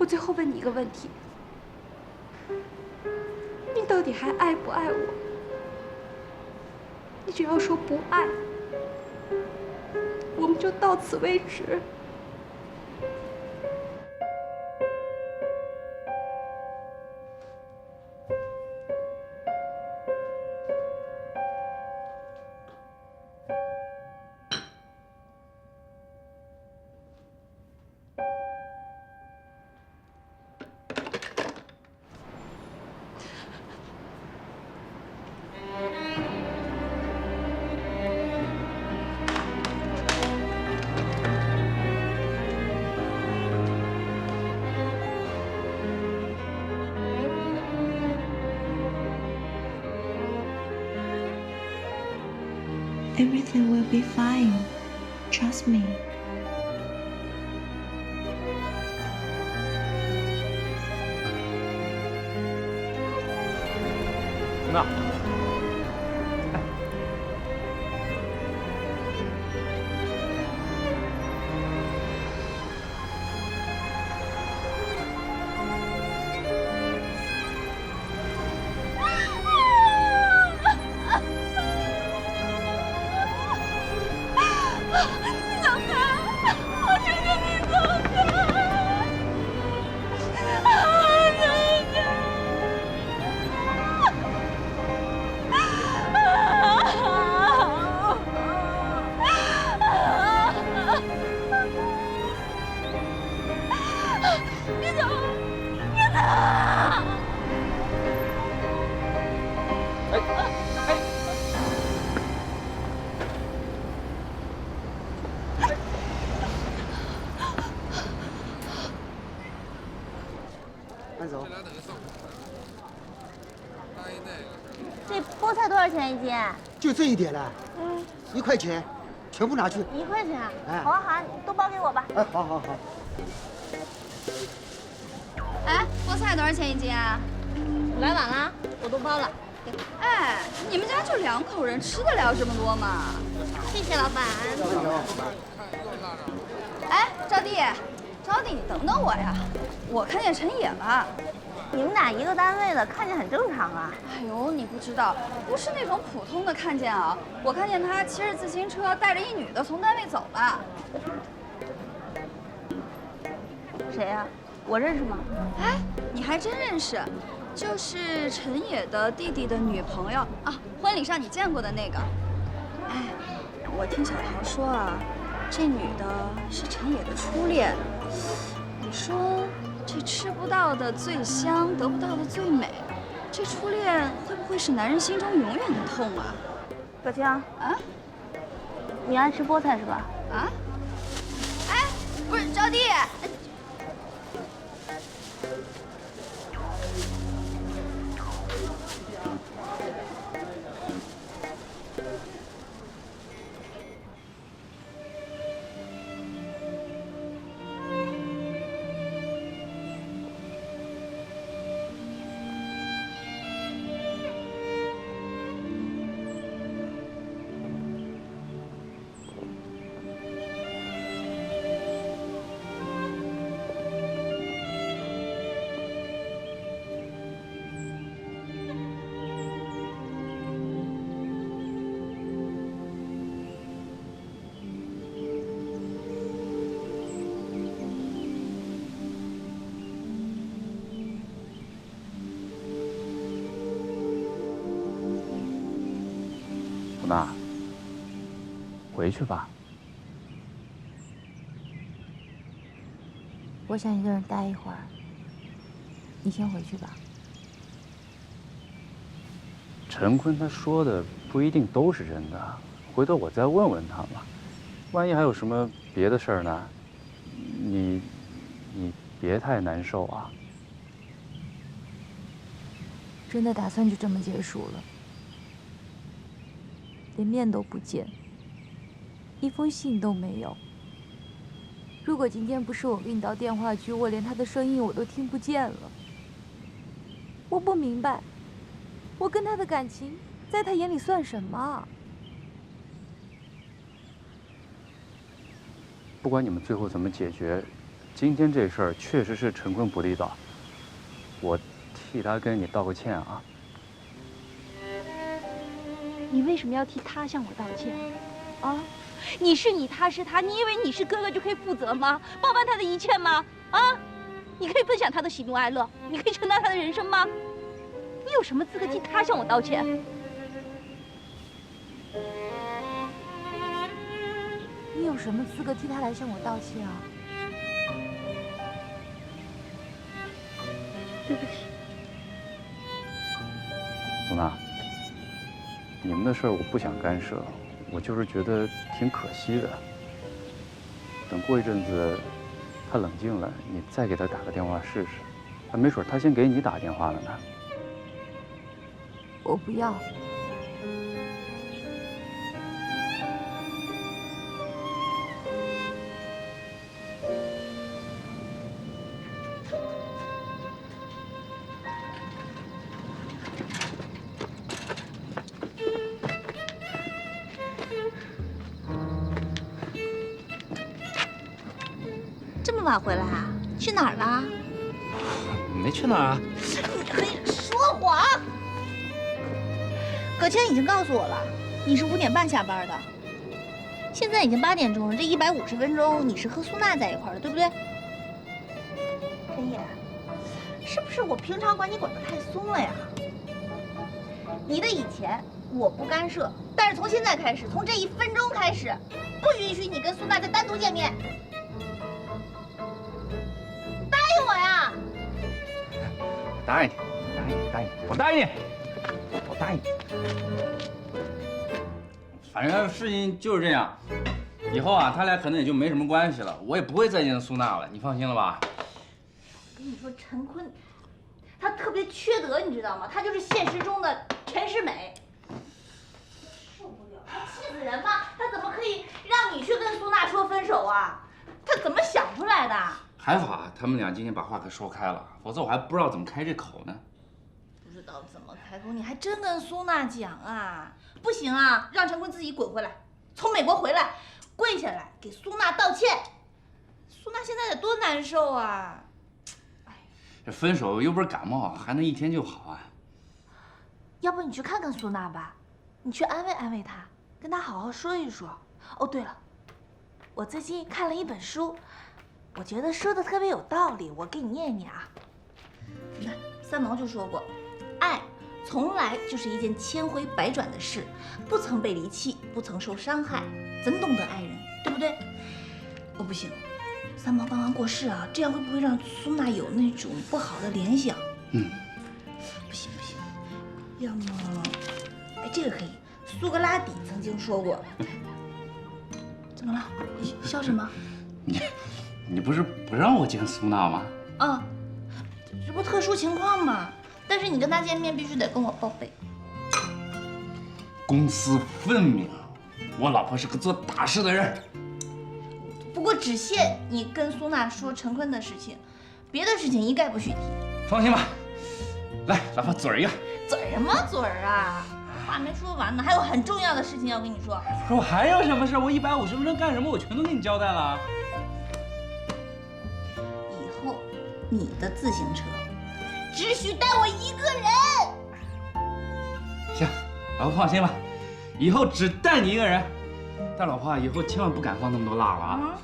我最后问你一个问题：你到底还爱不爱我？你只要说不爱，我们就到此为止。Everything will be fine. Trust me. 怎么样？慢走。这菠菜多少钱一斤？就这一点了。1块钱，全部拿去。1块钱？哎，好啊好啊，你都包给我吧。哎，好好好。哎，菠菜多少钱一斤啊？我来晚了，我都包了。哎，你们家就2口人，吃得了这么多吗？谢谢老板。哎，招娣，招娣，你等等我呀！我看见陈野了。你们俩一个单位的，看见很正常啊。哎呦，你不知道，不是那种普通的看见啊！我看见他骑着自行车，带着一女的从单位走了。谁呀？我认识吗？哎，你还真认识，就是陈野的弟弟的女朋友啊，婚礼上你见过的那个。哎，我听小桃说啊，这女的是陈野的初恋。你说这吃不到的最香，得不到的最美，这初恋会不会是男人心中永远的痛啊？小青啊，你爱吃菠菜是吧？啊？哎，不是招娣。妈，回去吧。我想一个人待一会儿，你先回去吧。陈坤他说的不一定都是真的，回头我再问问他嘛，万一还有什么别的事儿呢？你别太难受啊。真的打算就这么结束了？连面都不见，一封信都没有。如果今天不是我给你到电话局，我连他的声音我都听不见了。我不明白，我跟他的感情在他眼里算什么？不管你们最后怎么解决，今天这事儿确实是陈坤不地道，我替他跟你道个歉啊。你为什么要替他向我道歉？啊？你是你，他是他，你以为你是哥哥就可以负责吗？包办他的一切吗？啊？你可以分享他的喜怒哀乐，你可以承担他的人生吗？你有什么资格替他向我道歉？你有什么资格替他来向我道歉啊？对不起。苏娜，你们的事儿我不想干涉，我就是觉得挺可惜的。等过一阵子他冷静了，你再给他打个电话试试，还没准他先给你打电话了呢。我不要。这么晚回来啊？去哪儿了？没去哪儿啊？你可以说谎。葛谦已经告诉我了，你是5点半下班的。现在已经8点钟了，这150分钟你是和苏娜在一块儿的，对不对？陈野，是不是我平常管你管得太松了呀？你的以前我不干涉，但是从现在开始，从这1分钟开始，不允许你跟苏娜再单独见面。答应我呀！答应你，我答应你，我答应你。反正事情就是这样，以后啊，他俩可能也就没什么关系了，我也不会再见苏娜了，你放心了吧？我跟你说，陈坤，他特别缺德，你知道吗？他就是现实中的陈世美。受不了，他气死人吗？他怎么可以让你去跟苏娜说分手啊？他怎么想出来的？还好啊，他们俩今天把话给说开了，否则我还不知道怎么开这口呢。不知道怎么开口，你还真跟苏娜讲啊？不行啊，让陈坤自己滚回来，从美国回来，跪下来给苏娜道歉。苏娜现在得多难受啊！这分手又不是感冒，还能1天就好啊？要不你去看看苏娜吧，你去安慰安慰她，跟她好好说一说。哦，对了，我最近看了一本书，我觉得说的特别有道理，我给你念一念啊。你看三毛就说过，爱从来就是一件千回百转的事，不曾被离弃，不曾受伤害，怎懂得爱人，对不对？我不行，三毛刚刚过世啊，这样会不会让苏娜有那种不好的联想？不行，要么，哎，这个可以。苏格拉底曾经说过，怎么了？你笑什么？你不是不让我见苏娜吗？啊，这不特殊情况吗？但是你跟她见面必须得跟我报备。公私分明，我老婆是个做大事的人。不过只限你跟苏娜说陈坤的事情，别的事情一概不许提。放心吧，来，老婆嘴儿一个。嘴什么嘴儿啊？话没说完呢，还有很重要的事情要跟你说。不是我还有什么事？我150分钟干什么？我全都给你交代了。以后你的自行车只许带我一个人。行，老婆放心吧，以后只带你一个人。但老婆以后千万不敢放那么多辣了啊！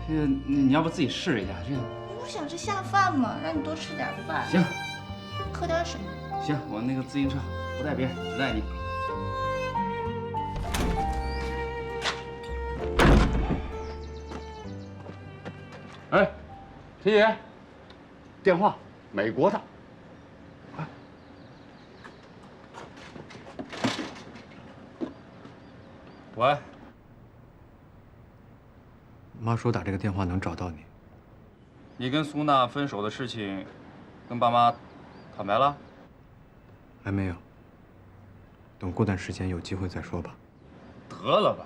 这个你要不自己试一下？这个不是想吃下饭吗？让你多吃点饭。行，喝点水。行，我那个自行车不带别人，只带你。哎，田姐，电话，美国的。快！喂。妈说打这个电话能找到你。你跟苏娜分手的事情，跟爸妈坦白了？还没有。等过段时间有机会再说吧。得了吧，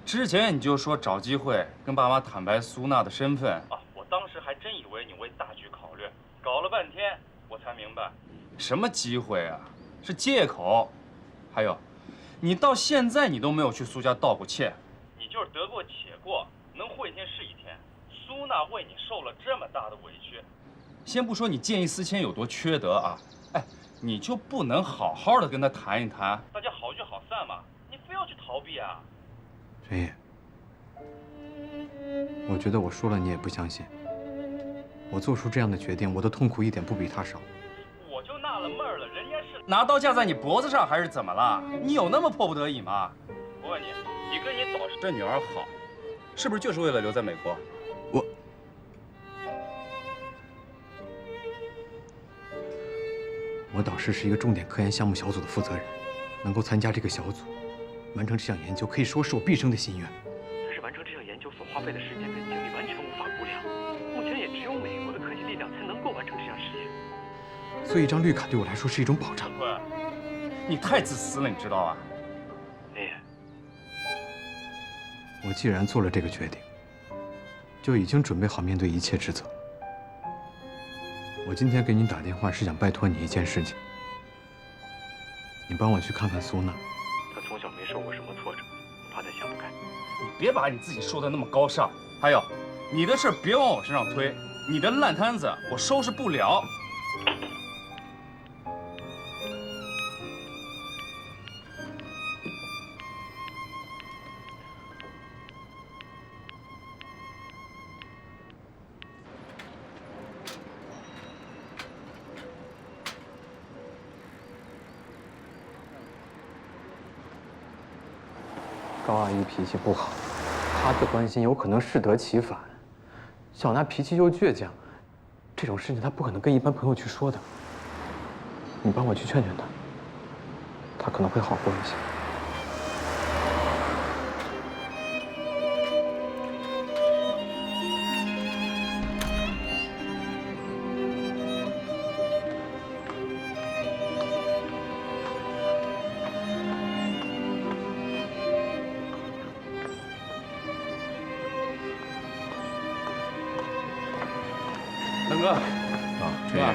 之前你就说找机会跟爸妈坦白苏娜的身份啊，我当时还真以为你为大局考虑，搞了半天我才明白，什么机会啊，是借口。还有，你到现在你都没有去苏家道过歉，你就是得过且过，能混一天是一天，苏娜为你受了这么大的委屈，先不说你见异思迁有多缺德啊，哎，你就不能好好的跟她谈一谈，大家好聚好散嘛？你非要去逃避啊？陈烨，我觉得我说了你也不相信。我做出这样的决定，我的痛苦一点不比他少。我就纳了闷了，人家是拿刀架在你脖子上还是怎么了？你有那么迫不得已吗？我问你，你跟你早生女儿好，是不是就是为了留在美国？我导师是一个重点科研项目小组的负责人，能够参加这个小组，完成这项研究，可以说是我毕生的心愿。但是完成这项研究所花费的时间跟精力完全无法估量，目前也只有美国的科技力量才能够完成这项实验。所以一张绿卡对我来说是一种保障。陈坤，你太自私了，你知道吧？我既然做了这个决定，就已经准备好面对一切职责。我今天给你打电话是想拜托你一件事情，你帮我去看看苏娜。她从小没受过什么挫折，我怕她想不开。你别把你自己说的那么高尚。还有，你的事别往我身上推，你的烂摊子我收拾不了。高阿姨脾气不好，她的关心有可能适得其反。小娜脾气又倔强，这种事情她不可能跟一般朋友去说的。你帮我去劝劝她，她可能会好过一些。大哥，陈烨，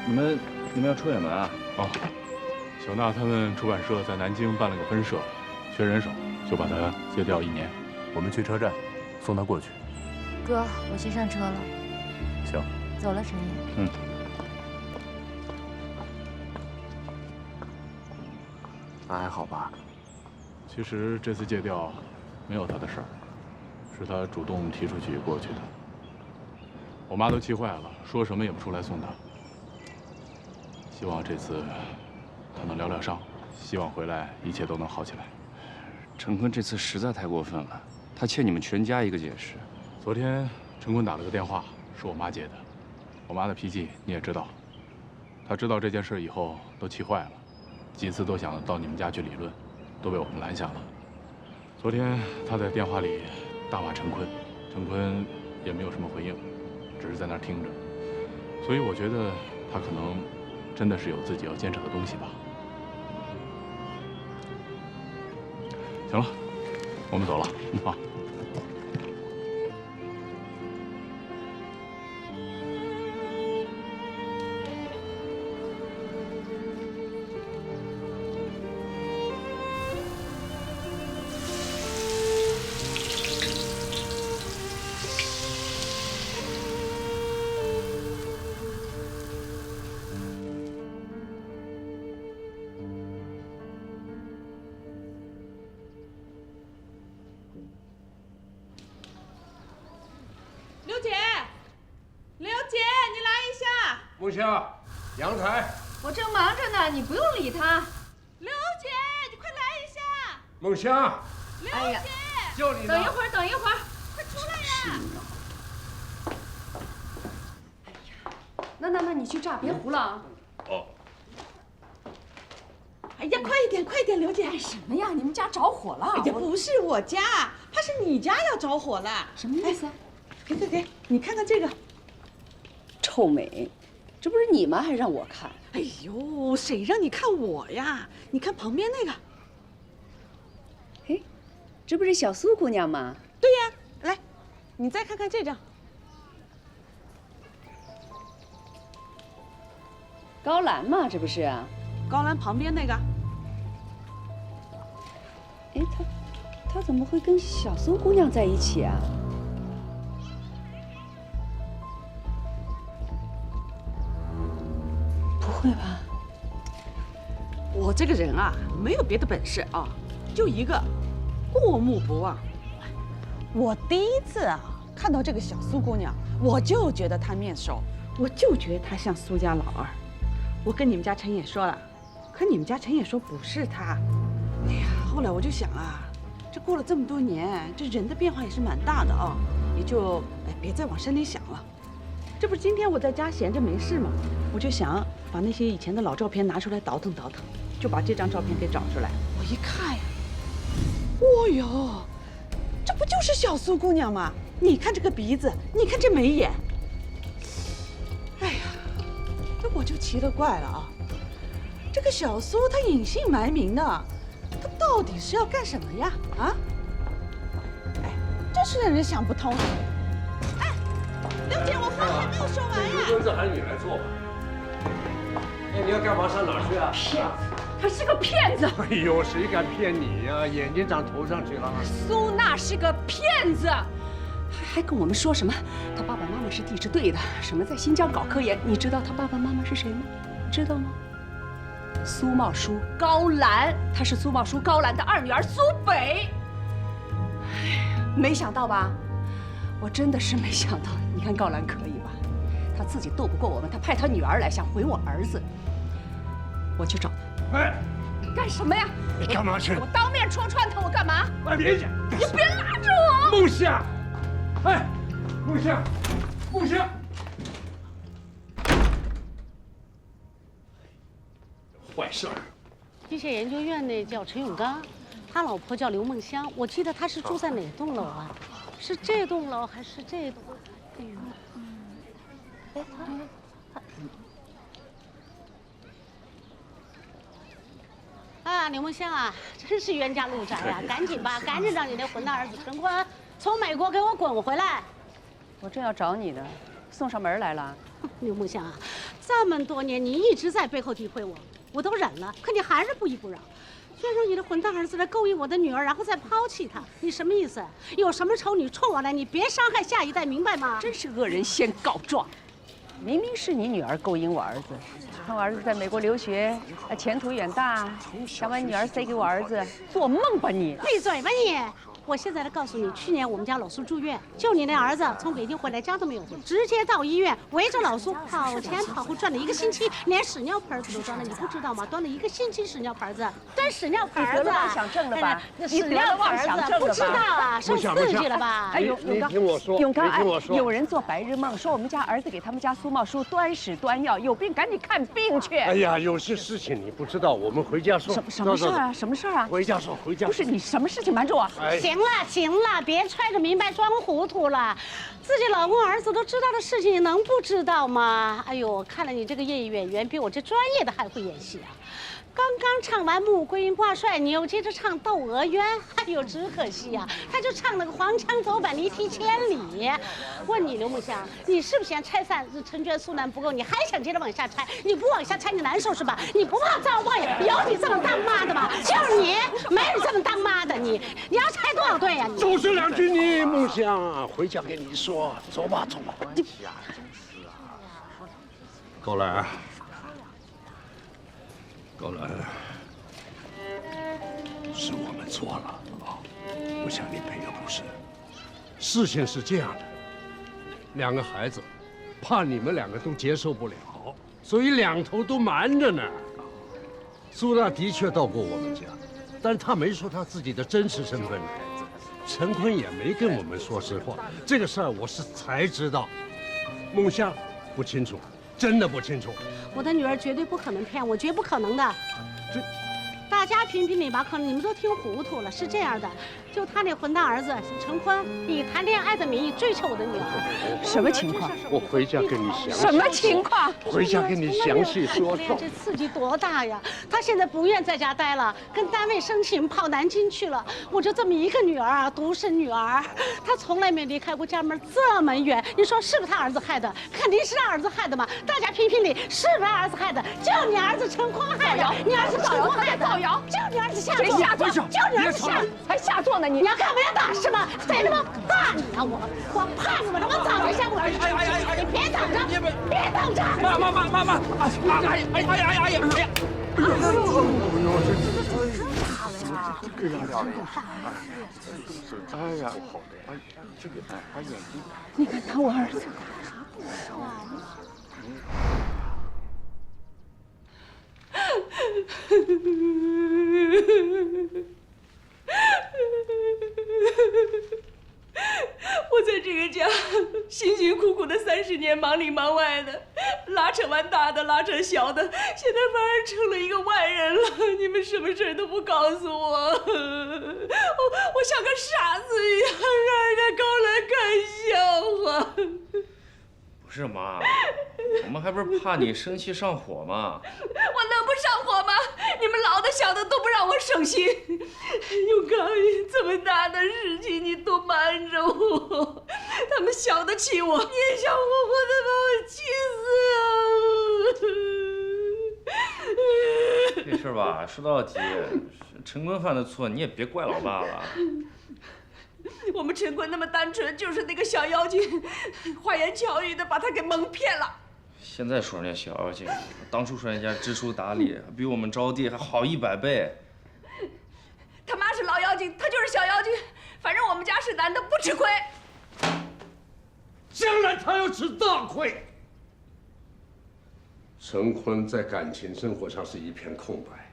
你们要出远门啊？哦，小娜他们出版社在南京办了个分社，缺人手，就把她借调1年。我们去车站送她过去。哥，我先上车了。行，走了，陈烨。那还好吧？其实这次借调没有她的事儿，是她主动提出去过去的。我妈都气坏了，说什么也不出来送她。希望这次她能疗疗伤，希望回来一切都能好起来。陈坤这次实在太过分了，他欠你们全家一个解释。昨天陈坤打了个电话，是我妈接的。我妈的脾气你也知道，她知道这件事以后都气坏了，几次都想到你们家去理论，都被我们拦下了。昨天她在电话里大骂陈坤，陈坤也没有什么回应，只是在那儿听着。所以我觉得她可能真的是有自己要坚持的东西吧。行了，我们走了啊。木香，阳台。我正忙着呢，你不用理他。刘姐，你快来一下！梦香，刘姐，叫你呢。等一会儿，等一会儿，快出来呀！哎呀，那你去炸，别糊了啊！哦。哎呀，快一点，快一点，刘姐！干什么呀？你们家着火了？哎呀，不是我家，怕是你家要着火了。什么意思？给，你看看这个。臭美。这不是你吗？还让我看？哎呦，谁让你看我呀？你看旁边那个。哎，这不是小苏姑娘吗？对呀，来，你再看看这张。高兰嘛，这不是啊？高兰旁边那个。哎，她怎么会跟小苏姑娘在一起啊？会吧？我这个人啊，没有别的本事啊，就一个过目不忘。我第一次啊看到这个小苏姑娘，我就觉得她面熟，我就觉得她像苏家老二。我跟你们家陈也说了，可你们家陈也说不是她。哎呀，后来我就想啊，这过了这么多年，这人的变化也是蛮大的啊，也就别再往深里想了。这不是今天我在家闲着没事嘛，我就想把那些以前的老照片拿出来倒腾倒腾，就把这张照片给找出来。我一看呀，哦哟，这不就是小苏姑娘吗？你看这个鼻子，你看这眉眼，哎呀，这我就奇了怪了啊！这个小苏她隐姓埋名的，她到底是要干什么呀？啊？哎，真是让人想不通。哎，刘姐，我话还没有说完呀。刘公子喊你来坐吧。哎，你要干嘛？上哪儿去啊？骗子，他是个骗子！哎呦，谁敢骗你呀？眼睛长头上去了。苏娜是个骗子，还跟我们说什么他爸爸妈妈是地质队的，什么在新疆搞科研。你知道他爸爸妈妈是谁吗？知道吗？苏茂书、高兰，她是苏茂书、高兰的二女儿苏北。没想到吧？我真的是没想到。你看高兰可以吧？她自己斗不过我们，她派她女儿来想毁我儿子。我去找她。哎，干什么呀？你干嘛去？我当面戳穿她，我干嘛？哎，别讲！你别拉着我！梦夏，哎，梦夏，梦夏。坏事儿！机械研究院那叫陈永刚，他老婆叫刘梦香。我记得他是住在哪栋楼啊？是这栋楼还是这栋？哎呦，啊，刘梦香啊，真是冤家路窄呀！赶紧吧，赶紧让你那混蛋儿子陈坤从美国给我滚回来！我正要找你呢，送上门来了。刘梦香啊，这么多年你一直在背后诋毁我。我都忍了，可你还是不依不饶，居然让你的混蛋儿子来勾引我的女儿，然后再抛弃她，你什么意思？有什么仇你冲我来，你别伤害下一代，明白吗？真是恶人先告状，明明是你女儿勾引我儿子，看我儿子在美国留学，前途远大，想把女儿塞给我儿子，做梦吧你！闭嘴吧你！我现在来告诉你，去年我们家老苏住院，就你那儿子从北京回来，家都没有回，直接到医院围着老苏跑前跑后转了1个星期，连屎尿盆子都端了，你不知道吗？端了1个星期屎尿盆子，端屎尿盆子。你得了妄想症了吧？屎尿盆子不知道啊，受刺激了吧？哎呦，你听我说，永刚，听我说，有人做白日梦，说我们家儿子给他们家苏茂书端屎端尿，有病赶紧看病去。哎呀，有些事情你不知道，我们回家说。什么事儿啊？什么事儿啊？回家说，回家说。不是你什么事情瞒着我？行了行了。别揣着明白装糊涂了，自己老公儿子都知道的事情，你能不知道吗？哎呦，看来你这个业余演员比我这专业的还会演戏啊！刚刚唱完《穆桂英挂帅》，你又接着唱《窦娥冤》，哎呦，只可惜呀，他就唱了个黄腔走板，离题千里。问你刘梦香，你是不是嫌拆散陈娟苏南不够，你还想接着往下拆？你不往下拆，你难受是吧？你不怕遭报应？有你这么当妈的吗？就是你，没人这么当妈的。你要拆多少对呀？你总是2句你梦香，回家跟你说，走吧走吧。高兰。高兰，是我们错了啊！我向你赔个不是。事情是这样的，2个孩子，怕你们2个都接受不了，所以2头都瞒着呢。苏娜的确到过我们家，但她没说她自己的真实身份。陈坤也没跟我们说实话，这个事儿我是才知道。梦香不清楚。真的不清楚，我的女儿绝对不可能骗我，绝不可能的。大家评评理吧，可能你们都听糊涂了。是这样的，就他那混蛋儿子陈坤，以谈恋爱的名义追求我的女儿。什么情况？我回家跟你详细。什么情况？回家跟你详细说说。这刺激多大呀！他现在不愿在家待了，跟单位申请跑南京去了。我就这么一个女儿啊，独生女儿，她从来没离开过家门这么远。你说是不是他儿子害的？肯定是他儿子害的嘛！大家评评理，是不是他儿子害的？就你儿子陈坤害的，你儿子陈坤害的。造谣，就你儿子下作，谁下作？就你儿子下，还下作呢你？你要干嘛要打是吗？谁那么大你啊我怕你，我他妈早就向我儿子出气，你别等着，别等着！妈，哎呀！哎呀，好的，哎，这个把眼睛，你看他我儿子。我在这个家辛辛苦苦的30年，忙里忙外的，拉扯完大的，拉扯小的，现在反而成了一个外人了。你们什么事都不告诉我，我像个傻子一样，让人家高来看笑话。不是妈，我们还不是怕你生气上火吗？我能不上火吗？你们老的小的都不让我省心。永刚，这么大的事情你都瞒着我，他们小的气我，你也想活活的把我气死啊！这事儿吧，说到底是陈坤犯的错，你也别怪老爸了。我们陈坤那么单纯，就是那个小妖精，花言巧语的把他给蒙骗了。现在说人家小妖精，当初说人家知书达理，比我们招娣还好100倍。他妈是老妖精，他就是小妖精，反正我们家是男的，不吃亏。将来他要吃大亏。陈坤在感情生活上是一片空白，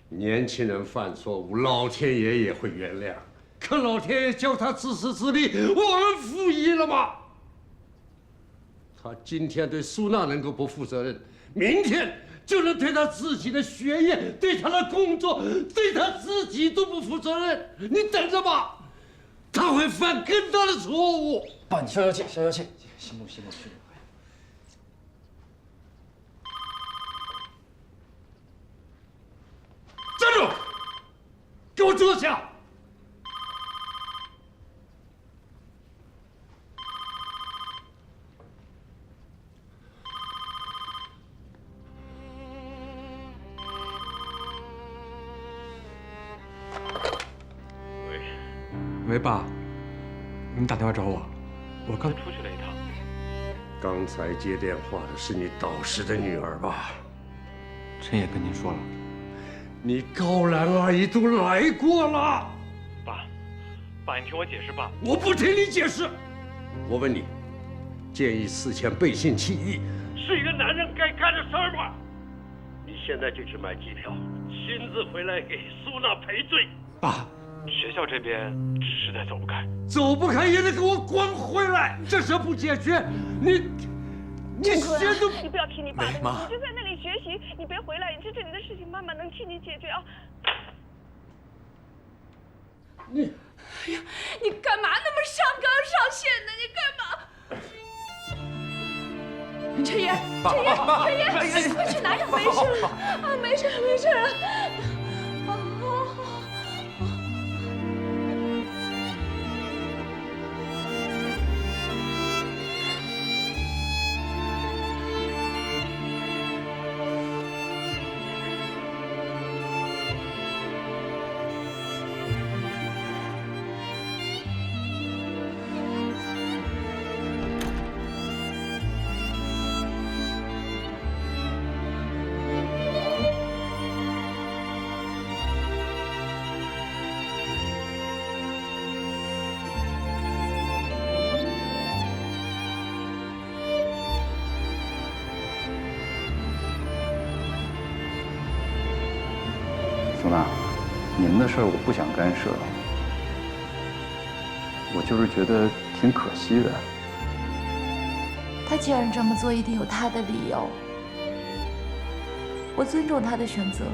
年轻人犯错误，老天爷也会原谅。可老天爷叫他自私自利，忘恩负义了吗？他今天对苏娜能够不负责任，明天就能对他自己的学业、对他的工作、对他自己都不负责任。你等着吧，他会犯更大的错误。爸，你消气，息怒。站住！给我坐下！喂，爸，你打电话找我，我刚出去了一趟。刚才接电话的是你导师的女儿吧？陈也跟您说了，你高兰阿姨都来过了。爸，你听我解释，爸。我不听你解释。我问你，见异思迁、背信弃义，是一个男人该干的事儿吗？你现在就去买机票，亲自回来给苏娜赔罪。爸。学校这边实在走不开，走不开也得给我滚回来！这事不解决，你先都……你不要听你爸的，妈，你就在那里学习，你别回来，这里的事情妈妈能替你解决啊。你，哎呀，你干嘛那么上纲上线呢？你干嘛？陈爷，陈爷，快去拿药，没事了啊，没事了。苏娜，你们的事儿我不想干涉，我就是觉得挺可惜的。他既然这么做，一定有他的理由，我尊重他的选择。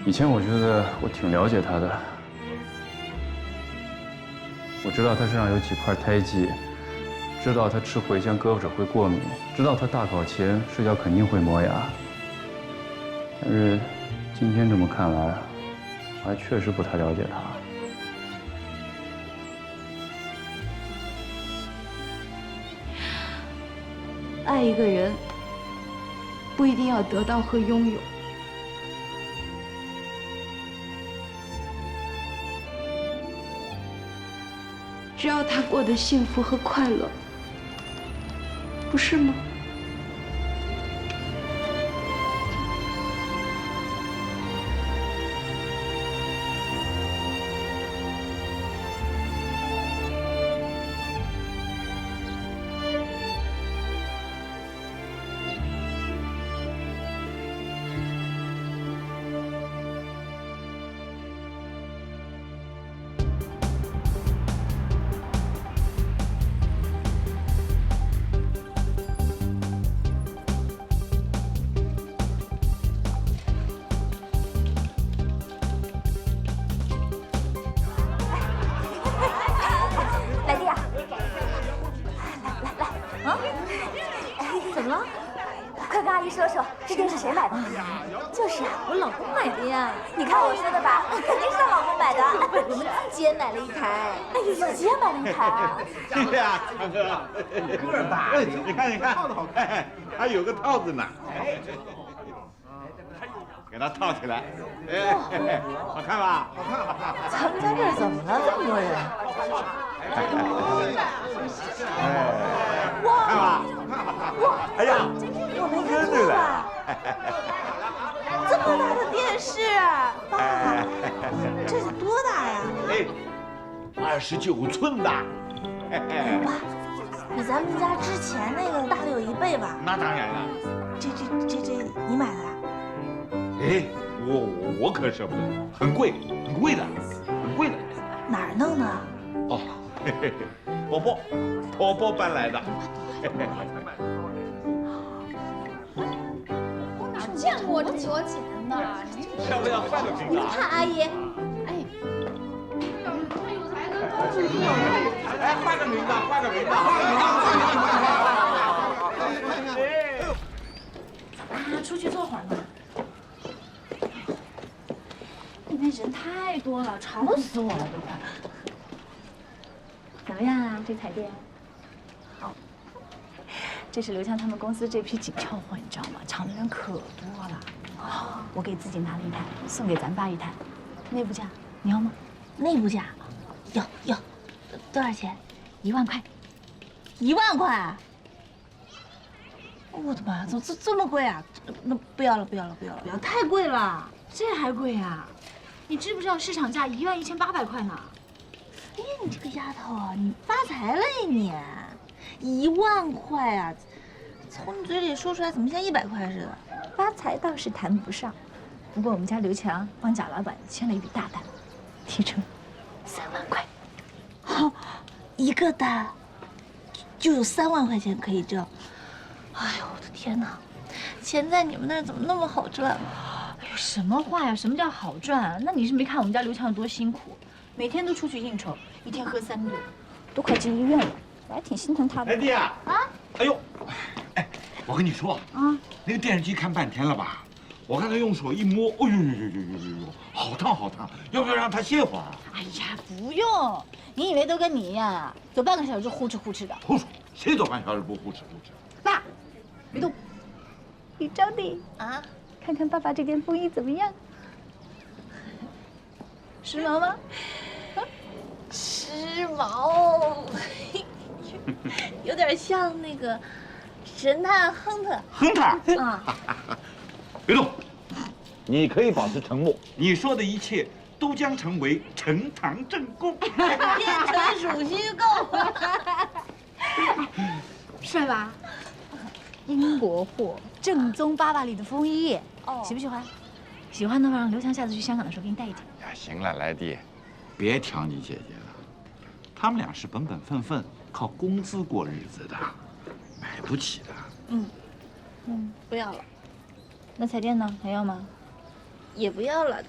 以前我觉得我挺了解他的，我知道他身上有几块胎记，知道他吃茴香胳膊肘会过敏，知道他大考前睡觉肯定会磨牙。但是今天这么看来，我还确实不太了解他。爱一个人，不一定要得到和拥有。只要他过得幸福和快乐，不是吗？就是啊，我老公买的呀。你看我说的吧，肯定是她老公买的。我们自己也买了一台。哎呦，自己也买了一台啊！对呀，强哥，个儿大，你看，套的好看，还有个套子呢。给它套起来，哎，好看吧？好看，好看。咱们家这儿怎么了？这么多人？哇！看吧？哇！哎呀，我没看错吧？这么大的电视，爸，这得多大呀？哎，29寸的。爸，比咱们家之前那个大了有1倍吧？那当然了。这你买的？哎，我可舍不得，很贵的，很贵的。哪儿弄的？哦，婆婆搬来的。我哪见过这么多钱呢？要不要换个名字？你看阿姨，哎，换个名字。出去坐会儿呢。里面人太多了，吵死我了都快。怎么样啊，这彩电？好。这是刘强他们公司这批紧俏货，你知道吗？抢的人可多了。我给自己拿了一台，送给咱爸一台，内部价，你要吗？内部价，要，多少钱？1万块。1万块？我的妈呀，怎么这么贵啊？那不要了，太贵了。这还贵啊？你知不知道市场价11800块呢？哎呀，你这个丫头啊，你发财了呀你！1万块啊，从你嘴里说出来怎么像100块似的？发财倒是谈不上，不过我们家刘强帮贾老板签了一笔大单，提成3万块。好，一个单就有3万块钱可以挣。哎呦，我的天哪！钱在你们那儿怎么那么好赚啊？哎呦，什么话呀？什么叫好赚？那你是没看我们家刘强有多辛苦，每天都出去应酬，一天喝3顿，都快进医院了。我还挺心疼他的。哎弟啊！哎呦，哎，我跟你说啊，那个电视机看半天了吧？我刚才用手一摸，哎呦，好烫！要不要让它歇会儿？哎呀，不用。你以为都跟你一样啊？走半个小时就呼哧的。胡说，谁走半小时不呼哧？爸，别动。李招娣啊，看看爸爸这件风衣怎么样？时髦吗？时髦，有点像那个神探亨特。啊，别动，你可以保持沉默。你说的一切都将成为呈堂证供，变成属虚构。帅吧？英国货，正宗巴巴里的风衣，喜不喜欢？喜欢的话，让刘强下次去香港的时候给你带一件。呀，行了，来弟，别挑你姐姐了，他们俩是本本分分靠工资过日子的，买不起的。不要了。那彩电呢？还要吗？也不要了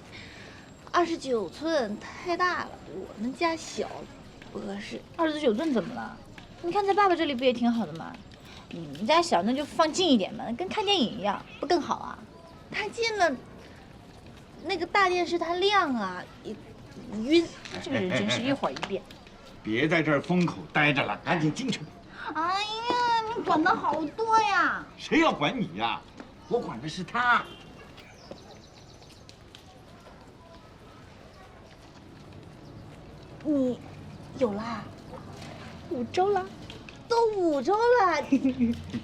，29寸太大了，我们家小，不合适。29寸怎么了？你看在爸爸这里不也挺好的吗？你们家小，那就放近一点嘛，跟看电影一样，不更好啊？太近了，那个大电视它亮啊，晕。这个人真是一会儿一变。别在这儿风口待着了，赶紧进去吧。哎呀，你管的好多呀！谁要管你呀？我管的是他。你有啦？5周了。都5周了，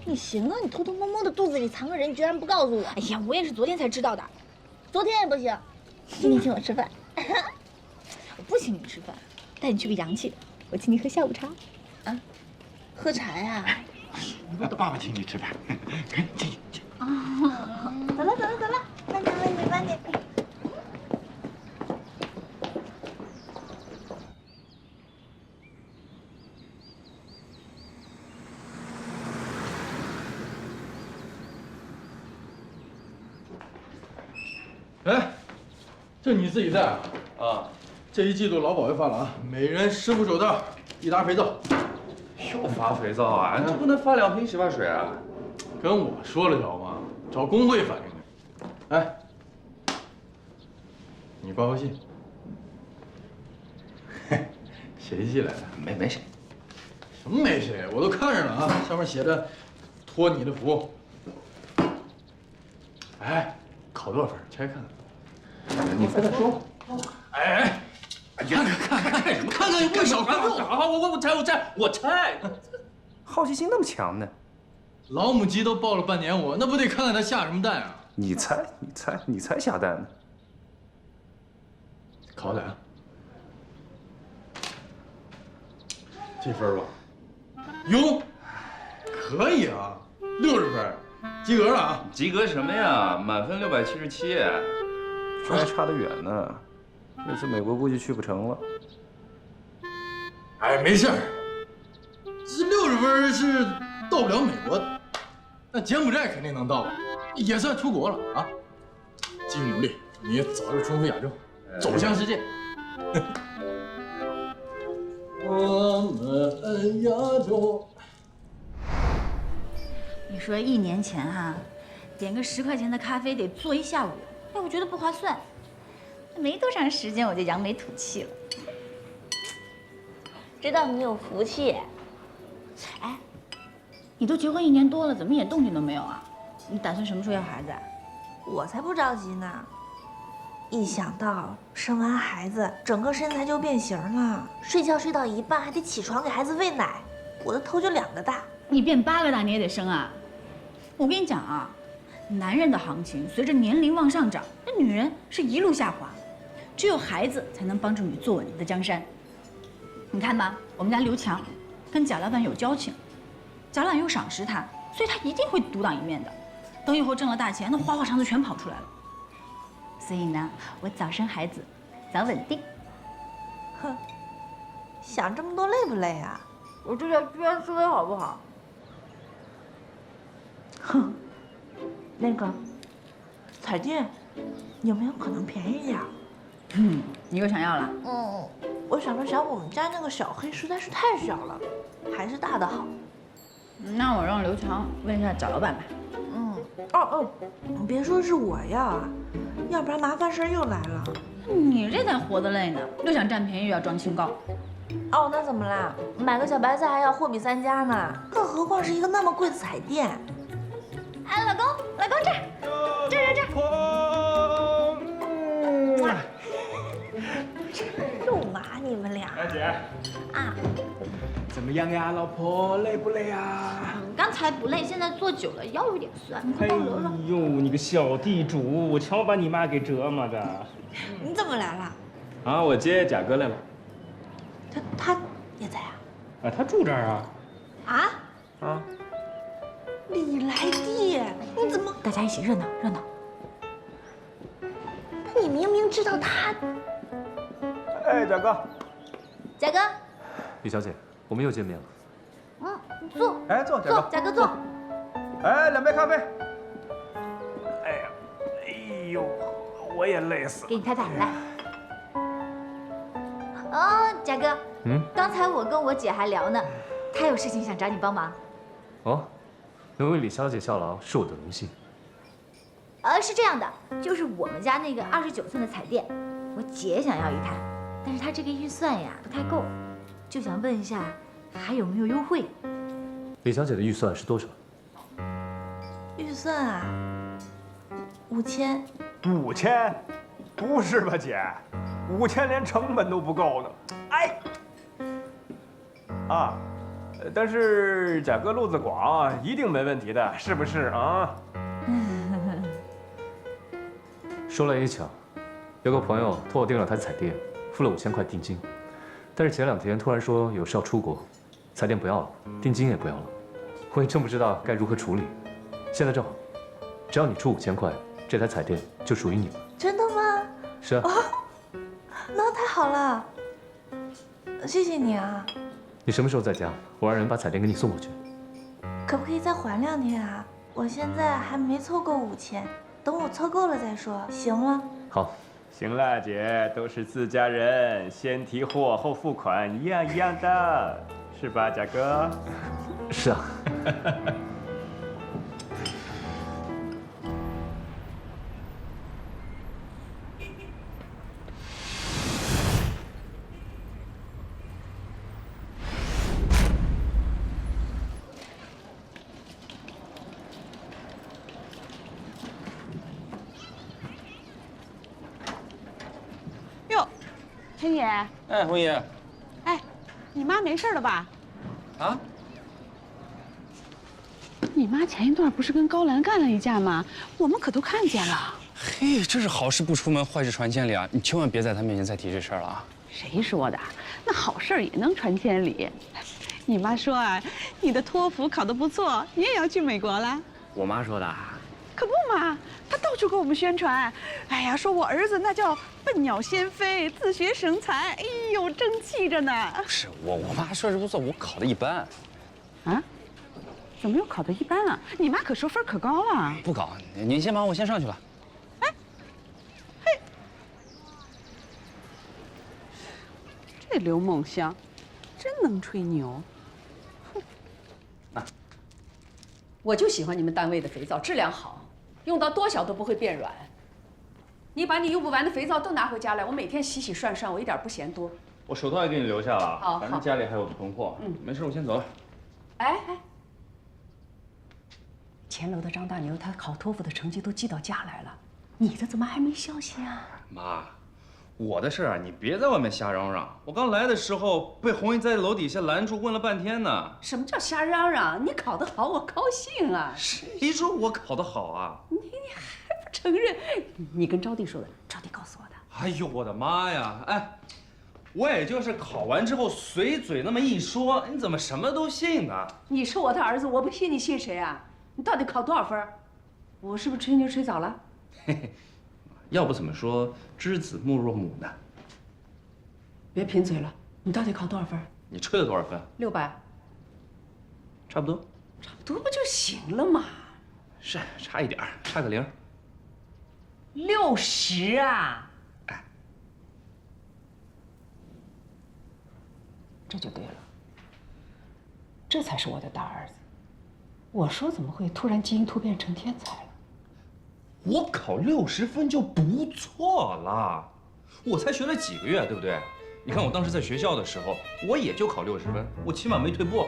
你行啊！你偷偷摸摸的肚子里藏个人，居然不告诉我。哎呀，我也是昨天才知道的。昨天也不行，今天请我吃饭。我不请你吃饭，带你去个洋气的，我请你喝下午茶。啊？喝茶呀？爸爸请你吃饭，赶紧进。啊！走了，慢点。哎，这你自己带啊？啊，这一季度劳保又发了啊，每人10副手套，1沓肥皂。又发肥皂啊？这不能发2瓶洗发水啊？跟我说了条吗？找工会反映的。哎，你挂过信？嘿，谁寄来的？没写。什么没写？我都看着了啊，上面写着“托你的福”。哎，考多少分？拆看看。你再说。哎，看什么？看看问小观众。好，我拆。好奇心那么强呢？老母鸡都抱了半年我，那不得看看它下什么蛋啊？你才下蛋呢。考哪？这分吧？哟，可以啊，60分，及格了啊！及格什么呀？满分677，这还差得远呢。这次美国估计去不成了。哎，没事儿，这60分是到不了美国，那柬埔寨肯定能到吧？也算出国了啊！继续努力，你早日冲出亚洲，走向世界。我们亚洲。你说1年前哈，点个10块钱的咖啡得坐1下午，哎，我觉得不划算。没多长时间我就扬眉吐气了。知道你有福气。哎，你都结婚1年多了，怎么一点动静都没有啊？你打算什么时候要孩子啊？我才不着急呢。一想到生完孩子，整个身材就变形了，睡觉睡到一半还得起床给孩子喂奶，我的头就2个大。你变8个大你也得生啊！我跟你讲啊，男人的行情随着年龄往上涨，那女人是一路下滑，只有孩子才能帮助你坐稳你的江山。你看吧，我们家刘强跟贾老板有交情，贾老板又赏识他，所以他一定会独当一面的。等以后挣了大钱，那花花肠子全跑出来了。所以呢，我早生孩子，早稳定。哼，想这么多累不累啊？我这叫居安思危，好不好？哼，那个彩电有没有可能便宜点？你又想要了？我想我们家那个小黑实在是太小了，还是大的好。那我让刘强问一下贾老板吧。你别说是我要啊，要不然麻烦事又来了。你这才活得累呢，又想占便宜又要装清高。哦，那怎么啦？买个小白菜还要货比3家呢，更何况是一个那么贵的彩电。哎，老公，这儿。肉麻你们俩。二姐。啊。怎么样呀，老婆，累不累啊？刚才不累，现在坐久了腰有点酸。哎呦，你个小地主，我瞧把你妈给折磨的。你怎么来了？啊，我接贾哥来了。他也在啊？啊，他住这儿啊。啊？李来娣，你怎么？大家一起热闹。那你明明知道他。哎，贾哥。贾哥。李小姐，我们又见面了。坐。哎，坐，贾哥。贾哥坐。哎，2杯咖啡。哎呦，我也累死了。给你太太来。哦，贾哥。刚才我跟我姐还聊呢，她有事情想找你帮忙。哦，能为李小姐效劳是我的荣幸。是这样的，就是我们家那个29寸的彩电，我姐想要一台，但是她这个预算呀不太够，就想问一下还有没有优惠？李小姐的预算是多少？预算啊，5000。5000？不是吧，姐？5000连成本都不够呢。哎，啊，但是贾哥路子广，一定没问题的，是不是啊？说来也巧，有个朋友托我订了台彩电，付了5000块定金，但是前2天突然说有事要出国，彩电不要了，定金也不要了，我也真不知道该如何处理。现在正好，只要你出5000块，这台彩电就属于你了。真的吗？是啊。那太好了，谢谢你啊。你什么时候在家？我让人把彩电给你送过去。可不可以再缓2天啊？我现在还没凑够5000，等我凑够了再说，行吗？好。行了，姐，都是自家人，先提货后付款，一样的，是吧，贾哥？是啊。陈爷，哎，红姨，哎，你妈没事了吧？啊？你妈前一段不是跟高兰干了一架吗？我们可都看见了。嘿，这是好事不出门，坏事传千里啊！你千万别在她面前再提这事儿了啊！谁说的？那好事也能传千里。你妈说啊，你的托福考得不错，你也要去美国了。我妈说的。可不嘛，她到处给我们宣传。哎呀，说我儿子那叫笨鸟先飞，自学成才，哎呦，争气着呢。不是我妈说是不错，我考的一般。啊？怎么又考得一般了？你妈可说分可高了。不高，您先忙，我先上去了。哎，嘿，这刘梦香，真能吹牛。我就喜欢你们单位的肥皂，质量好，用到多小都不会变软。你把你用不完的肥皂都拿回家来，我每天洗洗涮涮，我一点不嫌多。我手套也给你留下了，好，反正家里还有囤货。没事，我先走了。哎，前楼的张大牛，他考托福的成绩都寄到家来了，你的怎么还没消息啊？妈，我的事儿你别在外面瞎嚷嚷。我刚来的时候被红姨在楼底下拦住，问了半天呢。什么叫瞎嚷嚷？你考得好，我高兴啊。谁说我考得好啊？你还不承认？你跟招娣说的，招娣告诉我的。哎呦我的妈呀！哎，我也就是考完之后随嘴那么一说，你怎么什么都信呢？你是我的儿子，我不信你信谁啊？你到底考多少分？我是不是吹牛吹早了？嘿嘿，要不怎么说知子莫若母呢？别贫嘴了，你到底考多少分？你吹了多少分？600，差不多。差不多不就行了嘛？是，差一点，差个0。60啊！哎，这就对了，这才是我的大儿子。我说怎么会突然基因突变成天才了？我考60分就不错了，我才学了几个月，对不对？你看我当时在学校的时候，我也就考60分，我起码没退步。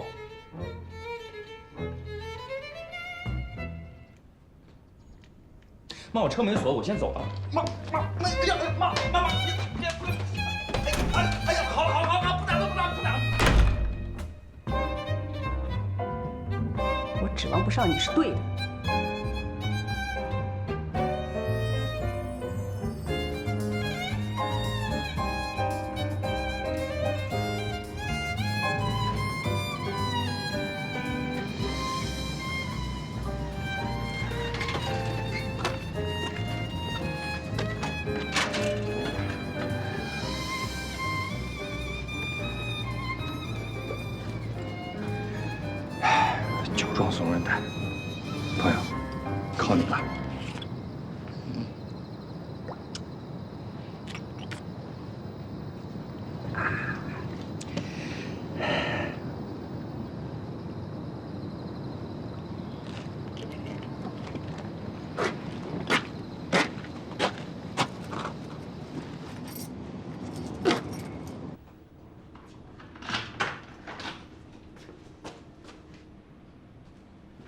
妈，我车没锁，我先走了。妈，哎呀，妈，哎呀，好了，不打了。我指望不上你是对的。酒壮怂人胆，朋友，靠你了。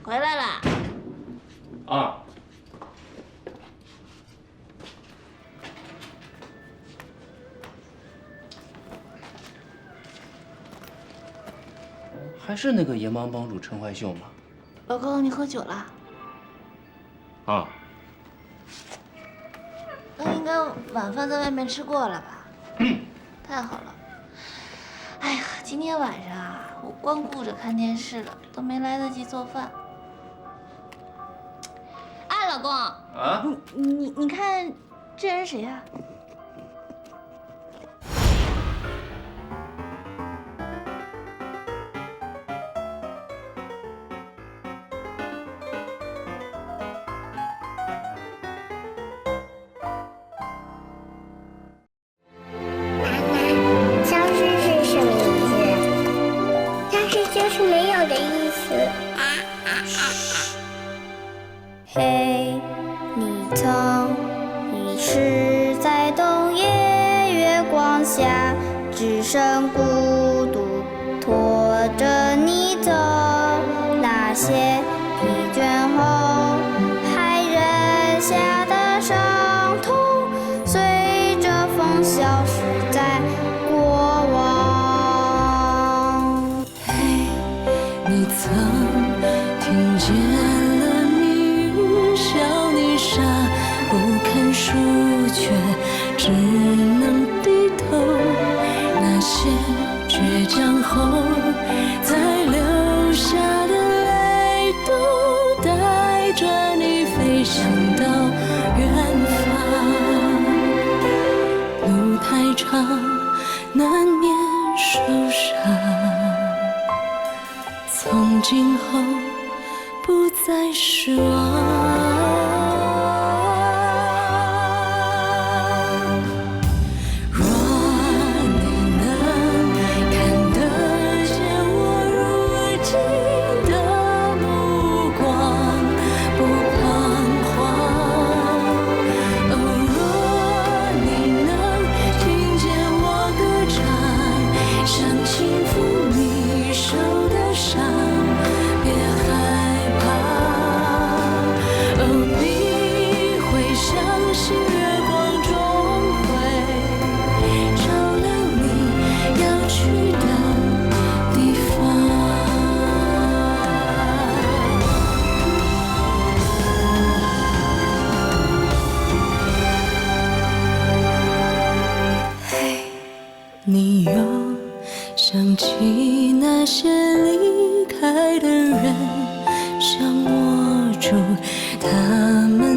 回来啦。啊。还是那个盐帮帮主陈怀秀吗？老公，你喝酒了？啊。那应该晚饭在外面吃过了吧？太好了。哎呀，今天晚上啊，我光顾着看电视了，都没来得及做饭。哎，老公。啊？你看，这人谁呀？就是没有的意思。嘿，你曾遗失在冬夜月光下，只剩孤独拖着你走，那些疲倦后还扔下的伤痛，随着风消失在过往。你曾听见了密云笑你傻，不肯数却只能低头。那些倔强后才留下的泪，都带着你飞翔到远方。路太长，难免受伤。从今后不再失望。若你能看得见我如今的目光，不彷徨。哦，若你能听见我歌唱，像轻抚你手的伤，别害怕。哦，你会相信月光终会照亮你要去的地方。嘿，你又想起那些离开的人，想握住他们